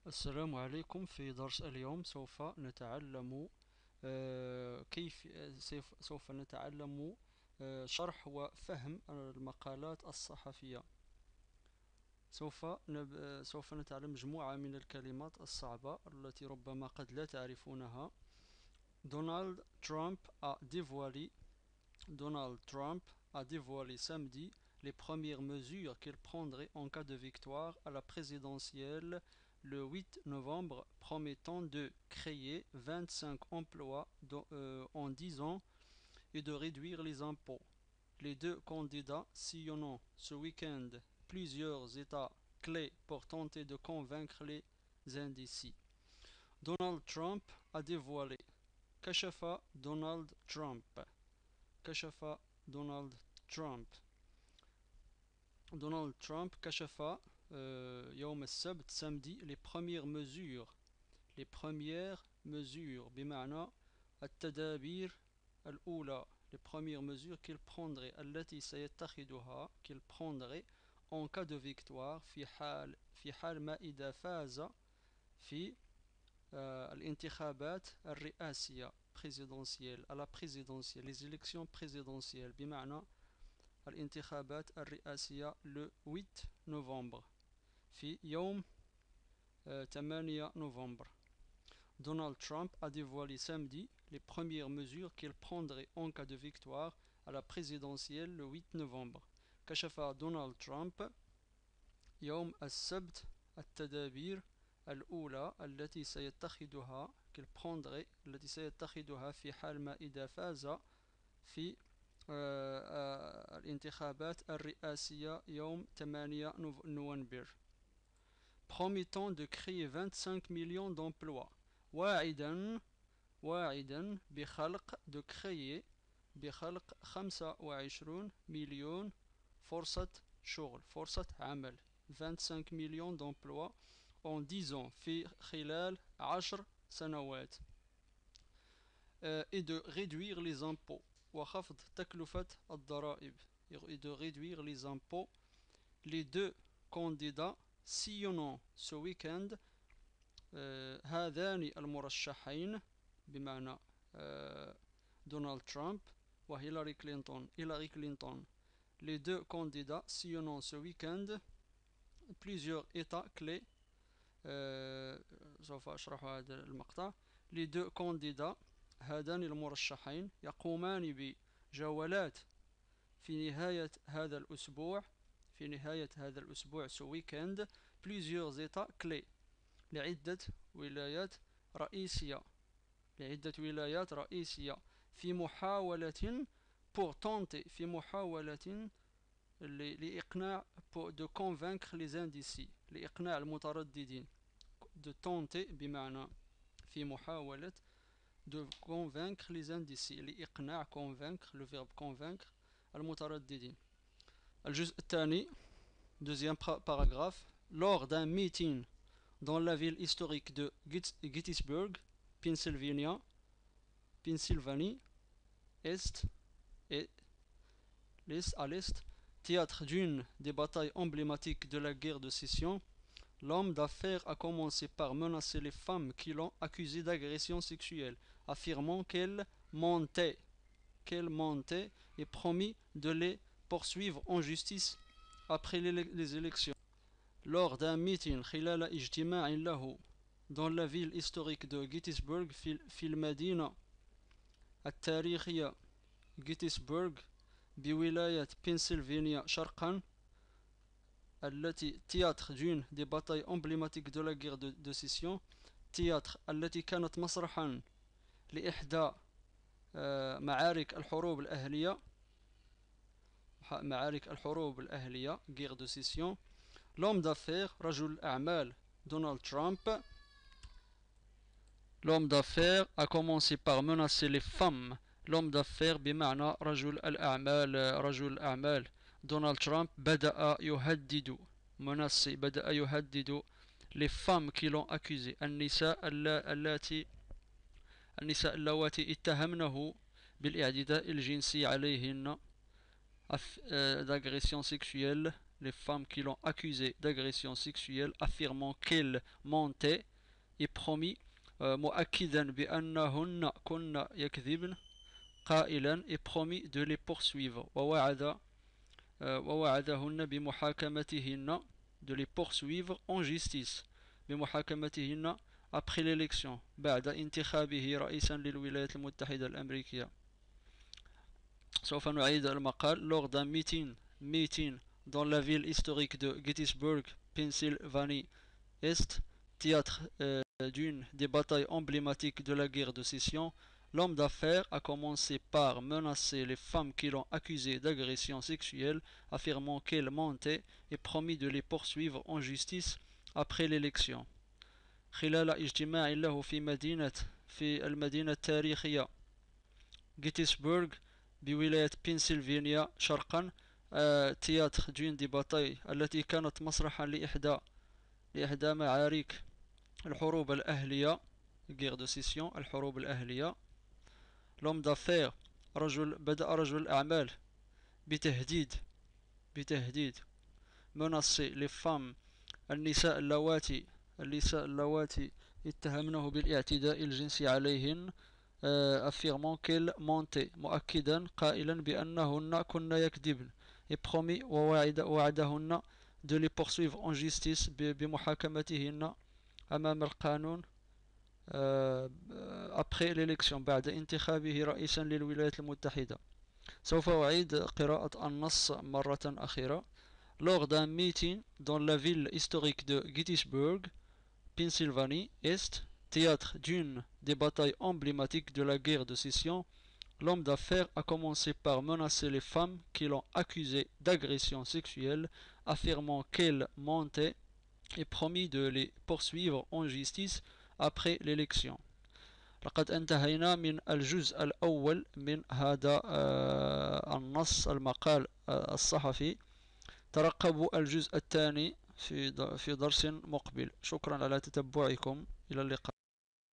السلام عليكم. في درس اليوم سوف نتعلم كيف سوف نتعلم شرح وفهم المقالات الصحفية. سوف نتعلم مجموعة من الكلمات الصعبة التي ربما قد لا تعرفونها. Donald Trump a dévoilé Donald Trump a dévoilé samedi les premières mesures qu'il prendrait en cas de victoire à la présidentielle le 8 novembre, promettant de créer 25 emplois en 10 ans et de réduire les impôts. Les deux candidats sillonnant ce week-end plusieurs États clés pour tenter de convaincre les indécis. Donald Trump a dévoilé. كشف دونالد ترامب كشف دونالد ترامب دونالد ترامب كشف يوم السبت samedi les premières mesures بمعنى التدابير الأولى les premières mesures qu'il prendrait التي سيتخذها qu'il prendrait en cas de victoire في حال ما إذا فاز في الانتخابات الرئاسية présidentielle à la présidentielle les élections présidentielles بمعنى الانتخابات الرئاسية le 8 novembre في يوم 8 novembre. Donald Trump a dévoilé samedi les premières mesures qu'il prendrait en cas de victoire à la présidentielle le 8 novembre. كشف دونالد ترامب يوم السبت التدابير الأولى التي سيتخذها التي سيتخذها في حال ما إذا فاز في الانتخابات الرئاسية يوم 8 نوفمبر promettant de créer 25 millions d'emplois واعدا بخلق 25 مليون فرصة عمل 25 millions d'emplois en 10 ans في خلال 10 سنوات et de réduire les impôts وخفض تكلفة الضرائب et de réduire les impôts. Les deux candidats sillonnant ce week-end هذان المرشحين بمعنى دونالد ترامب وهيلاري كلينتون les deux candidats sillonnant ce week-end plusieurs états clés سوف أشرح هذا المقطع. les deux candidats هذان المرشحين يقومان بجولات في نهاية هذا الأسبوع ce week-end plusieurs états clés لعدة ولايات رئيسية في محاولة لإقناع de convaincre les indécis لإقناع المترددين de tenter بمعنى في محاولة de convaincre les indécis لإقناع convaincre le verbe convaincre المترددين. الجزء الثاني deuxième paragraphe. Lors d'un meeting dans la ville historique de Gettysburg, Pennsylvanie Est et à l'Est, théâtre d'une des batailles emblématiques de la guerre de sécession, l'homme d'affaires a commencé par menacer les femmes qui l'ont accusé d'agression sexuelle, affirmant qu'elles mentaient et promis de les poursuivre en justice après les élections. Lors d'un meeting خلال اجتماع له dans la ville historique de Gettysburg في المدينة التاريخية جيتسبورغ بولاية بنسلفانيا شرقا التي théâtre d'une des batailles emblématiques de la guerre de sécession théâtre التي كانت مسرحا لإحدى معارك الحروب الأهلية guerre de sécession. L'homme d'affaires رجل الأعمال Donald Trump l'homme d'affaires a commencé par menacer les femmes. L'homme d'affaires بمعنى رجل الأعمال Donald Trump بدأ يهدد les femmes qui l'ont accusé النساء اللواتي اتهمنه بالاعتداء الجنسي عليهن d'agression sexuelle les femmes qui l'ont accusé d'agression sexuelle, affirmant qu'elle mentait et promis مؤكدا بأنهن كن يكذبن قائلا et promis de les poursuivre ووعدهن بمحاكمتهن de les poursuivre en justice بمحاكمتهن après l'élection بعد انتخابه رئيسا للولايات المتحدة الأمريكية. سوف نعيد المقال. Lors d'un meeting dans la ville historique de Gettysburg, Pennsylvanie Est, théâtre d'une des batailles emblématiques de la guerre de sécession, l'homme d'affaires a commencé par menacer les femmes qui l'ont accusé d'agression sexuelle, affirmant qu'elles mentaient et promis de les poursuivre en justice après l'élection. خلال اجتماع له في المدينة التاريخية جيتسبورغ بولاية بنسلفانيا شرقا تياتر d'une des batailles التي كانت مسرحا لإحدى معارك الحروب الأهلية guerre de sécession الحروب الأهلية. l'homme d'affaires بدأ رجل الأعمال بتهديد menacer les femmes النساء اللواتي اتهمنه بالاعتداء الجنسي عليهن affirmant qu'elles mentaient مؤكدا قائلا بأنهن كن يكذبن et promis ووعدهن de les poursuivre en justice بمحاكمتهن أمام القانون après l'élection بعد انتخابه رئيسا للولايات المتحدة. سوف أعيد قراءة النص مرة أخيرة. Lors d'un meeting dans la ville historique de Gettysburg, Pennsylvanie Est, théâtre d'une des batailles emblématiques de la guerre de sécession, l'homme d'affaires a commencé par menacer les femmes qui l'ont accusé d'agression sexuelle, affirmant qu'elles mentaient et promis de les poursuivre en justice après l'élection. لقد انتهينا من الجزء الأول من هذا النص المقال الصحفي. ترقبوا الجزء الثاني في درس مقبل. شكرا على تتبعكم. إلى اللقاء.